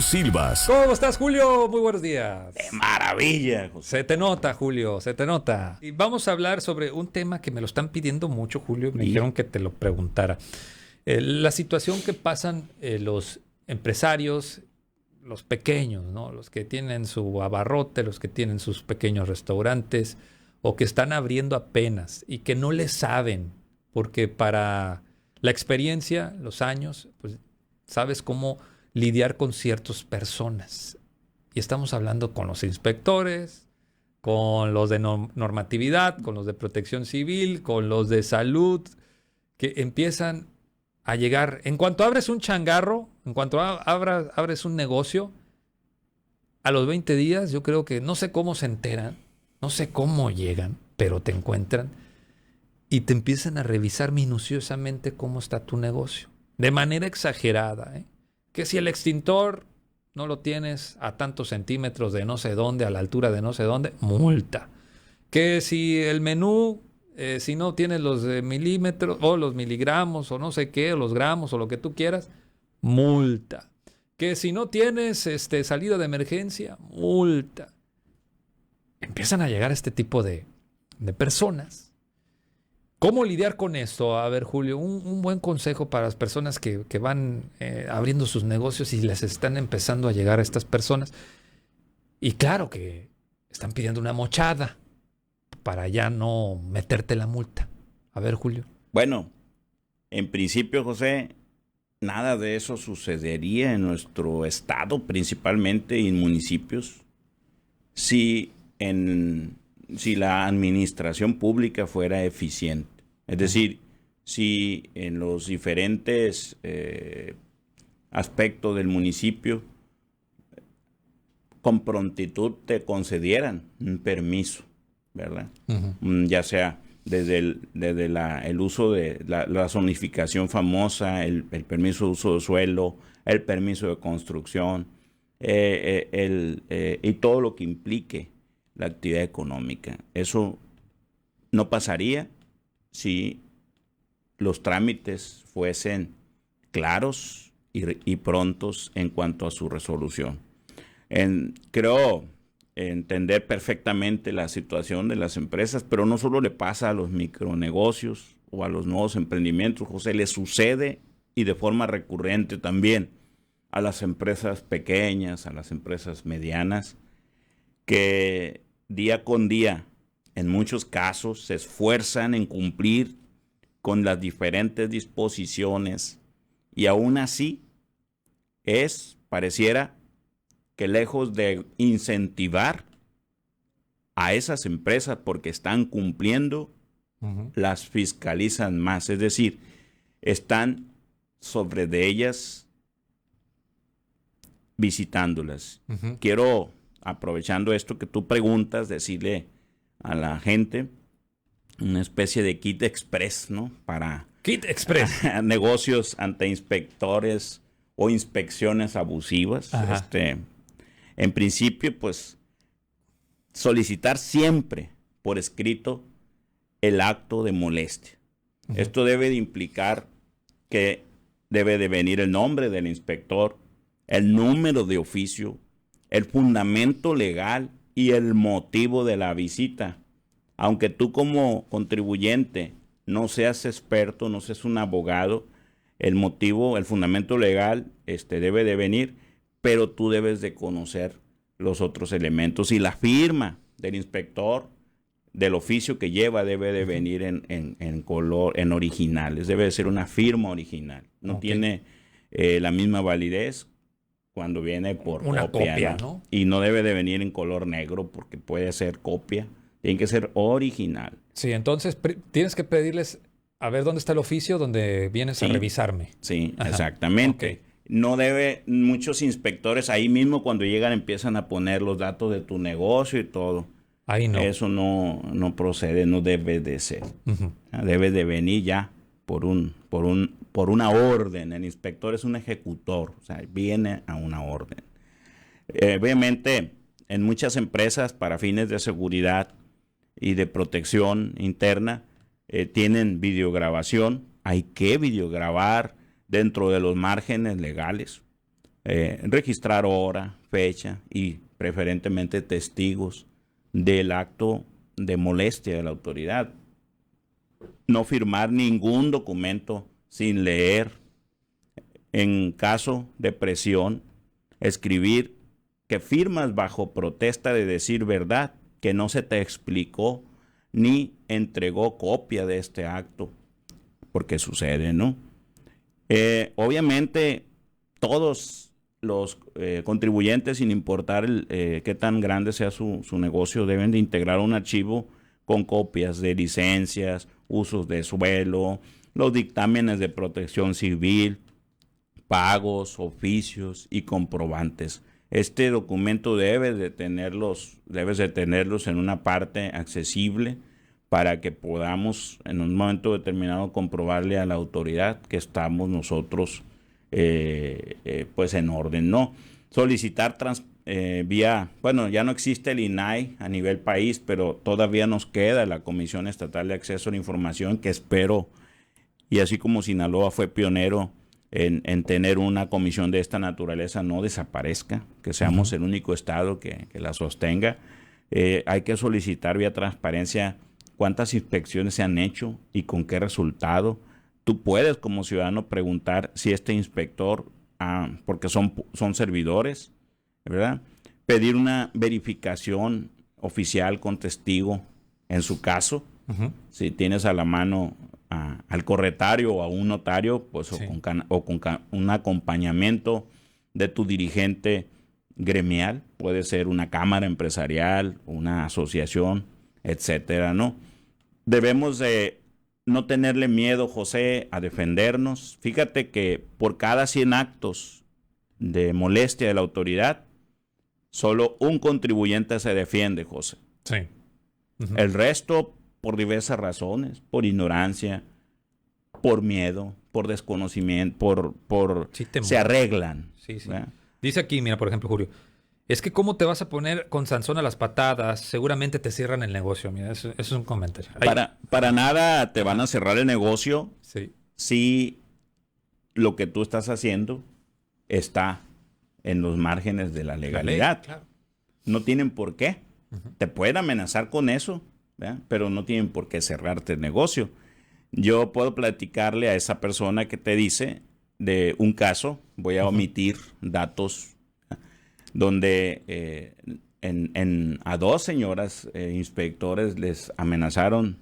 Silvas. ¿Cómo estás, Julio? Muy buenos días. ¡Qué maravilla, José! Se te nota, Julio, se te nota. Y vamos a hablar sobre un tema que me lo están pidiendo mucho, Julio. Me dijeron que te lo preguntara. La situación que pasan los empresarios, los pequeños, ¿no? Los que tienen su abarrote, los que tienen sus pequeños restaurantes o que están abriendo apenas y que no le saben, porque para la experiencia, los años, pues sabes cómo lidiar con ciertas personas. Y estamos hablando con los inspectores, con los de normatividad, con los de protección civil, con los de salud, que empiezan a llegar. En cuanto abres un changarro, en cuanto abres un negocio, a los 20 días yo creo que no sé cómo se enteran, no sé cómo llegan, pero te encuentran y te empiezan a revisar minuciosamente cómo está tu negocio. De manera exagerada, ¿eh? Que si el extintor no lo tienes a tantos centímetros de no sé dónde, a la altura de no sé dónde, multa. Que si el menú, si no tienes los milímetros o los miligramos o no sé qué, o los gramos o lo que tú quieras, multa. Que si no tienes salida de emergencia, multa. Empiezan a llegar este tipo de personas. ¿Cómo lidiar con esto? A ver, Julio, un buen consejo para las personas que van abriendo sus negocios y les están empezando a llegar a estas personas. Y claro que están pidiendo una mochada para ya no meterte la multa. A ver, Julio. Bueno, en principio, José, nada de eso sucedería en nuestro estado, principalmente en municipios, si la administración pública fuera eficiente. Es decir, si en los diferentes aspectos del municipio con prontitud te concedieran un permiso, ¿verdad? Ya sea desde el uso de la zonificación famosa, el permiso de uso de suelo, el permiso de construcción, y todo lo que implique la actividad económica. Eso no pasaría si los trámites fuesen claros y prontos en cuanto a su resolución. Creo entender perfectamente la situación de las empresas, pero no solo le pasa a los micronegocios o a los nuevos emprendimientos, José, le sucede y de forma recurrente también a las empresas pequeñas, a las empresas medianas, que día con día, en muchos casos, se esfuerzan en cumplir con las diferentes disposiciones y aún así pareciera que lejos de incentivar a esas empresas porque están cumpliendo, las fiscalizan más. Es decir, están sobre de ellas visitándolas. Quiero, aprovechando esto que tú preguntas, decirle a la gente una especie de kit express, ¿no? Para Kit Express. negocios ante inspectores o inspecciones abusivas. En principio, pues, solicitar siempre por escrito el acto de molestia. Esto debe de implicar que debe de venir el nombre del inspector, el número de oficio, el fundamento legal y el motivo de la visita. Aunque tú como contribuyente no seas experto, no seas un abogado, el motivo, el fundamento legal debe de venir, pero tú debes de conocer los otros elementos. Y la firma del inspector, del oficio que lleva, debe de venir en color, en originales. Debe de ser una firma original. No tiene la misma validez cuando viene por una copia, ¿no? Y no debe de venir en color negro porque puede ser copia. Tiene que ser original. Sí, entonces tienes que pedirles a ver dónde está el oficio donde vienes a revisarme. Sí, exactamente. No debe, muchos inspectores ahí mismo cuando llegan empiezan a poner los datos de tu negocio y todo. Ahí no. Eso no procede, no debe de ser. Debe de venir ya por una orden. El inspector es un ejecutor, o sea, viene a una orden. Obviamente, en muchas empresas para fines de seguridad y de protección interna tienen videograbación. Hay que videograbar dentro de los márgenes legales. registrar hora, fecha y preferentemente testigos del acto de molestia de la autoridad. No firmar ningún documento sin leer. En caso de presión, escribir que firmas bajo protesta de decir verdad, que no se te explicó ni entregó copia de este acto, porque sucede, ¿no? Obviamente, todos los contribuyentes, sin importar qué tan grande sea su negocio, deben de integrar un archivo con copias de licencias, usos de suelo, los dictámenes de protección civil, pagos, oficios y comprobantes. Este documento debes de tenerlos en una parte accesible para que podamos en un momento determinado comprobarle a la autoridad que estamos nosotros pues en orden, ¿no? Solicitar bueno, ya no existe el INAI a nivel país, pero todavía nos queda la Comisión Estatal de Acceso a la Información, que espero, y así como Sinaloa fue pionero en tener una comisión de esta naturaleza, no desaparezca, que seamos el único estado que la sostenga. Hay que solicitar vía transparencia cuántas inspecciones se han hecho y con qué resultado. Tú puedes como ciudadano preguntar si este inspector, porque son servidores, ¿verdad? Pedir una verificación oficial con testigo en su caso. Si tienes a la mano al corretario o a un notario, pues sí, o con un acompañamiento de tu dirigente gremial, puede ser una cámara empresarial, una asociación, etcétera, ¿no? Debemos de no tenerle miedo, José, a defendernos. Fíjate que por cada 100 actos de molestia de la autoridad, solo un contribuyente se defiende, José. Sí. El resto, por diversas razones, por ignorancia, por miedo, por desconocimiento, se arreglan. Sí, sí. Dice aquí, mira, por ejemplo, Julio, es que ¿cómo te vas a poner con Sansón a las patadas? Seguramente te cierran el negocio. Mira, eso es un comentario. Para nada te van a cerrar el negocio si lo que tú estás haciendo está en los márgenes de la legalidad. Claro. No tienen por qué. Te pueden amenazar con eso, ¿verdad? Pero no tienen por qué cerrarte el negocio. Yo puedo platicarle a esa persona que te dice de un caso, voy a omitir datos, donde a 2 señoras inspectores les amenazaron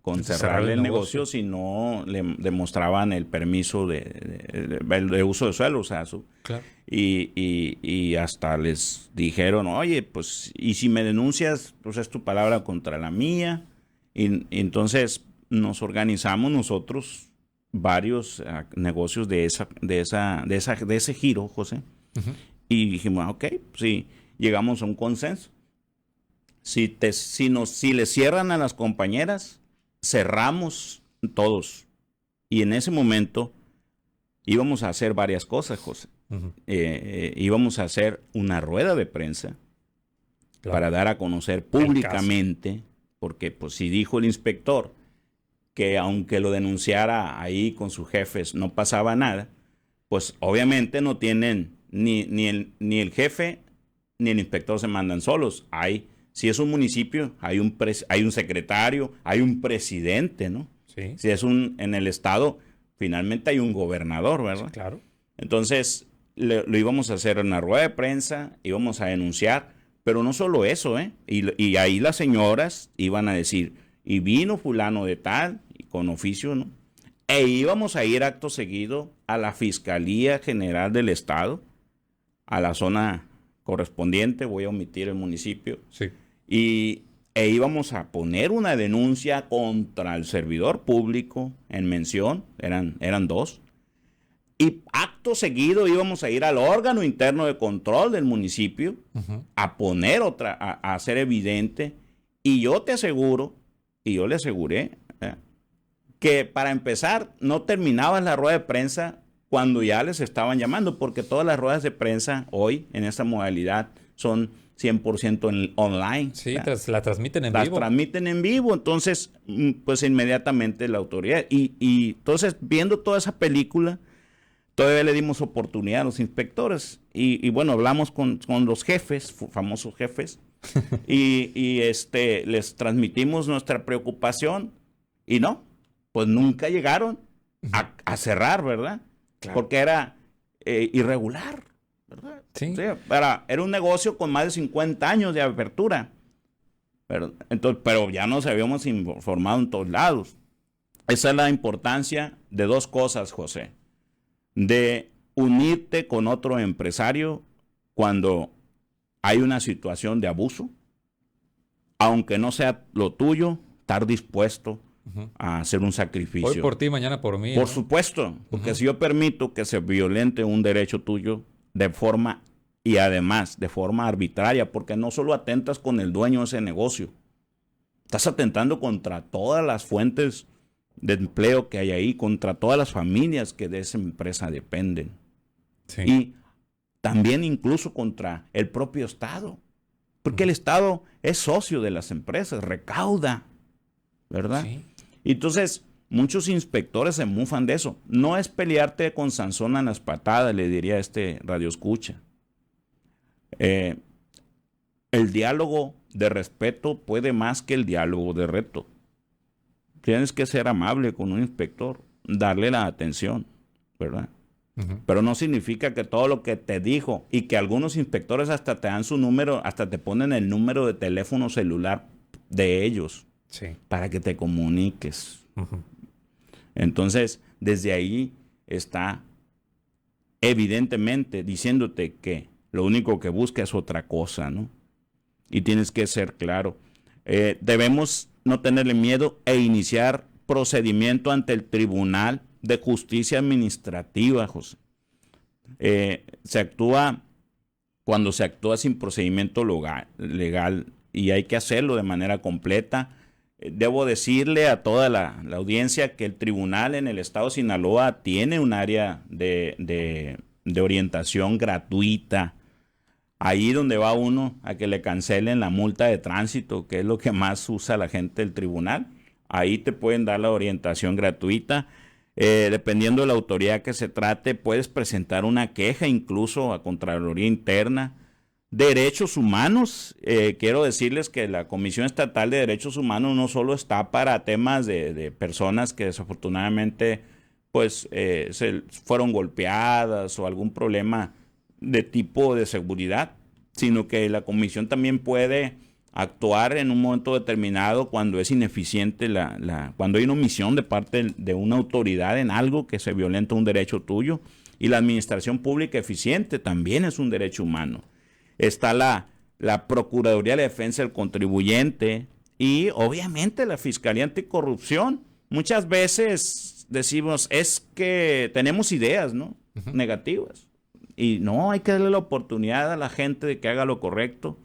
con cerrarle el negocio si no le demostraban el permiso de uso de suelo, o sea, claro. Y hasta les dijeron, oye, pues, y si me denuncias, pues es tu palabra contra la mía. Y entonces nos organizamos nosotros varios negocios de ese giro, José. Y dijimos, ok, sí, llegamos a un consenso. Si le cierran a las compañeras, cerramos todos. Y en ese momento íbamos a hacer varias cosas, José. Íbamos a hacer una rueda de prensa para dar a conocer públicamente, porque pues si dijo el inspector que aunque lo denunciara ahí con sus jefes no pasaba nada, pues obviamente no tienen ni el jefe ni el inspector se mandan solos. Si es un municipio, hay un secretario, hay un presidente, ¿no? Sí. Si es en el estado, finalmente hay un gobernador, ¿verdad? Sí, claro. Entonces, lo íbamos a hacer en una rueda de prensa, íbamos a denunciar, pero no solo eso, ¿eh? Y ahí las señoras iban a decir, y vino fulano de tal, y con oficio, ¿no? E íbamos a ir acto seguido a la Fiscalía General del Estado, a la zona correspondiente, voy a omitir el municipio, sí. E íbamos a poner una denuncia contra el servidor público en mención, eran 2, y acto seguido íbamos a ir al órgano interno de control del municipio a poner a hacer evidente, y yo te aseguro, y yo le aseguré, que para empezar no terminabas la rueda de prensa cuando ya les estaban llamando, porque todas las ruedas de prensa hoy en esta modalidad son 100% online. Sí, la transmiten en vivo. Las transmiten en vivo, entonces pues inmediatamente la autoridad. Y entonces viendo toda esa película, todavía le dimos oportunidad a los inspectores y bueno, hablamos con los jefes, famosos jefes, y les transmitimos nuestra preocupación y no, pues nunca llegaron a cerrar, ¿verdad? Claro. Porque era irregular, ¿verdad? Sí. O sea, era un negocio con más de 50 años de apertura, pero ya nos habíamos informado en todos lados. Esa es la importancia de dos cosas, José. De unirte con otro empresario cuando hay una situación de abuso, aunque no sea lo tuyo, estar dispuesto a hacer un sacrificio. Hoy por ti, mañana por mí. Por supuesto, porque si yo permito que se violente un derecho tuyo de forma, y además de forma arbitraria, porque no solo atentas con el dueño de ese negocio, estás atentando contra todas las fuentes de empleo que hay ahí, contra todas las familias que de esa empresa dependen. Sí. Y también incluso contra el propio Estado, porque el Estado es socio de las empresas, recauda, ¿verdad? Sí. Entonces, muchos inspectores se mufan de eso. No es pelearte con Sansón a las patadas, le diría a este radioescucha. El diálogo de respeto puede más que el diálogo de reto. Tienes que ser amable con un inspector, darle la atención, ¿verdad? Pero no significa que todo lo que te dijo, y que algunos inspectores hasta te dan su número, hasta te ponen el número de teléfono celular de ellos, sí, para que te comuniques. Entonces, desde ahí está evidentemente diciéndote que lo único que busca es otra cosa, ¿no? Y tienes que ser claro. Debemos no tenerle miedo e iniciar procedimiento ante el Tribunal de Justicia Administrativa, José. Se actúa cuando se actúa sin procedimiento legal y hay que hacerlo de manera completa. Debo decirle a toda la audiencia que el tribunal en el estado de Sinaloa tiene un área de orientación gratuita. Ahí donde va uno a que le cancelen la multa de tránsito, que es lo que más usa la gente del tribunal, ahí te pueden dar la orientación gratuita. Dependiendo de la autoridad que se trate, puedes presentar una queja incluso a Contraloría Interna. Derechos humanos, quiero decirles que la Comisión Estatal de Derechos Humanos no solo está para temas de personas que desafortunadamente pues se fueron golpeadas o algún problema de tipo de seguridad, sino que la comisión también puede actuar en un momento determinado cuando es ineficiente, cuando hay una omisión de parte de una autoridad en algo que se violenta un derecho tuyo. Y la administración pública eficiente también es un derecho humano. Está la Procuraduría de la Defensa del Contribuyente y obviamente la Fiscalía Anticorrupción. Muchas veces decimos, es que tenemos ideas, ¿no? Negativas. Y no, hay que darle la oportunidad a la gente de que haga lo correcto.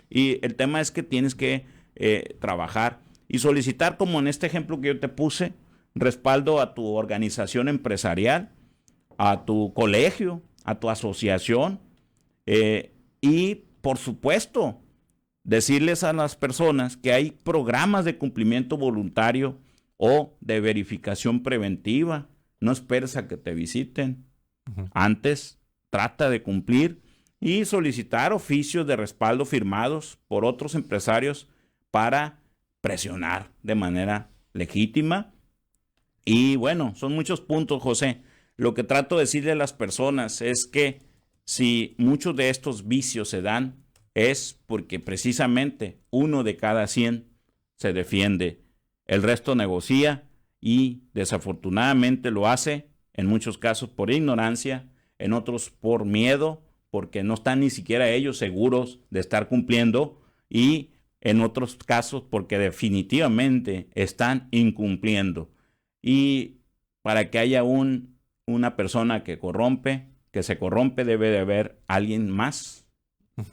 Y el tema es que tienes que trabajar y solicitar, como en este ejemplo que yo te puse, respaldo a tu organización empresarial, a tu colegio, a tu asociación. Y, por supuesto, decirles a las personas que hay programas de cumplimiento voluntario o de verificación preventiva. No esperes a que te visiten. Antes, trata de cumplir y solicitar oficios de respaldo firmados por otros empresarios para presionar de manera legítima. Y bueno, son muchos puntos, José. Lo que trato de decirle a las personas es que si muchos de estos vicios se dan, es porque precisamente 1 de cada 100 se defiende. El resto negocia y desafortunadamente lo hace en muchos casos por ignorancia, en otros por miedo, porque no están ni siquiera ellos seguros de estar cumpliendo, y en otros casos porque definitivamente están incumpliendo. Y para que haya una persona que se corrompe, debe de haber alguien más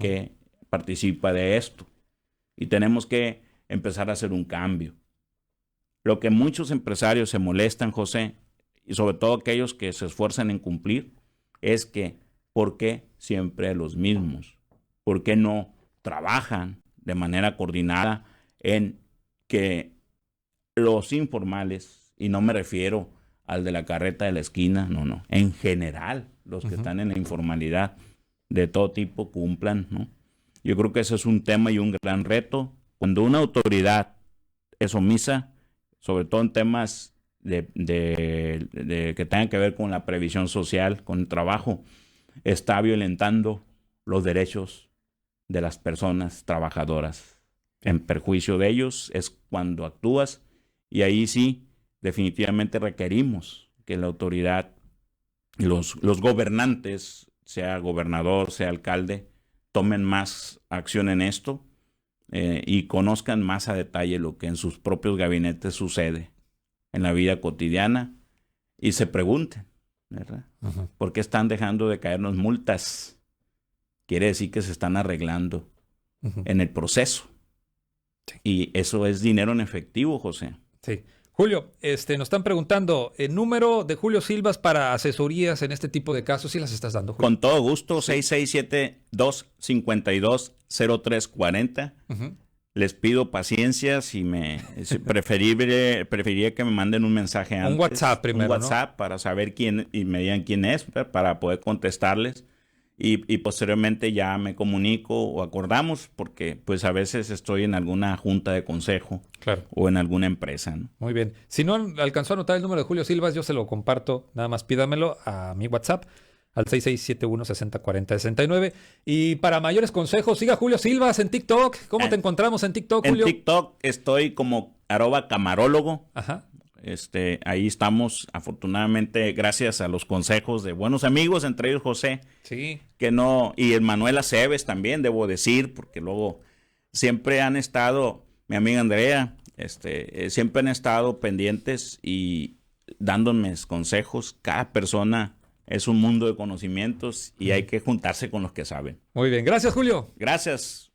que participa de esto. Y tenemos que empezar a hacer un cambio. Lo que muchos empresarios se molestan, José, y sobre todo aquellos que se esfuerzan en cumplir, es que ¿por qué siempre los mismos? ¿Por qué no trabajan de manera coordinada en que los informales, y no me refiero al de la carreta de la esquina, no. En general, los que están en la informalidad de todo tipo cumplan, ¿no? Yo creo que ese es un tema y un gran reto. Cuando una autoridad es omisa, sobre todo en temas de que tengan que ver con la previsión social, con el trabajo, está violentando los derechos de las personas trabajadoras. En perjuicio de ellos es cuando actúas, y ahí sí, definitivamente requerimos que la autoridad, los gobernantes, sea gobernador, sea alcalde, tomen más acción en esto y conozcan más a detalle lo que en sus propios gabinetes sucede en la vida cotidiana y se pregunten, ¿verdad? ¿Por qué están dejando de caernos multas? Quiere decir que se están arreglando en el proceso. Sí. Y eso es dinero en efectivo, José. Sí. Julio, nos están preguntando, ¿el número de Julio Silvas para asesorías en este tipo de casos? ¿Sí las estás dando, Julio? Con todo gusto, sí. 667-252-0340. Les pido paciencia, preferiría que me manden un mensaje antes. Un WhatsApp primero, Un WhatsApp, ¿no? Para saber quién y me digan quién es, para poder contestarles. Y posteriormente ya me comunico o acordamos, porque pues a veces estoy en alguna junta de consejo, claro, o en alguna empresa, ¿no? Muy bien. Si no alcanzó a anotar el número de Julio Silvas, yo se lo comparto. Nada más pídamelo a mi WhatsApp al 6671-6040-69. Y para mayores consejos, siga Julio Silvas en TikTok. ¿Cómo te encontramos en TikTok, Julio? En TikTok estoy como @camarólogo. Ajá. Ahí estamos, afortunadamente, gracias a los consejos de buenos amigos, entre ellos José. Sí. Y el Manuel Aceves también, debo decir, porque luego siempre han estado, mi amiga Andrea, siempre han estado pendientes y dándome consejos. Cada persona es un mundo de conocimientos y hay que juntarse con los que saben. Muy bien, gracias, Julio. Gracias.